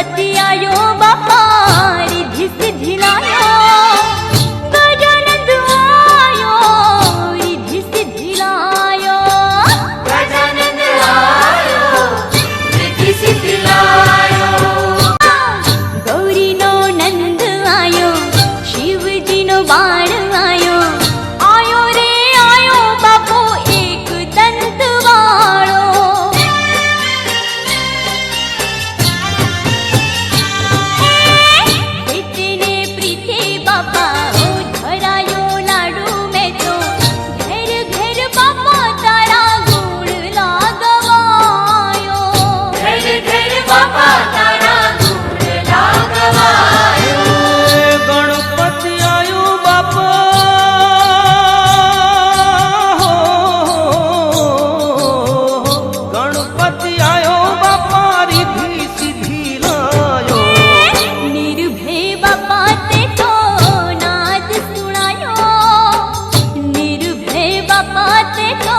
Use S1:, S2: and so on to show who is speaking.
S1: गणपति आयो बापा रिद्धि सिद्धि लायो, गजानंद आयो रिद्धि सिद्धि लायो,
S2: गजानंद आयो रिद्धि सिद्धि लायो।
S1: गौरी नो नंद आयो, शिवजी नो बाण आयो, आयो रे आयो बापो एक दंत वाळो। इतने प्रीते बापा ओ धरायो लाडू में तो, घर घर बापा तारा गुण लागवायो,
S2: घर घर बापा तारा गुण लागवायो।
S3: गणपति आयो बापा गणपति आयो बापा रिद्धि सिद्धि लायो।
S1: निर्भय बापा ते तो नाद सुनायो, निर्भय बापा ते तो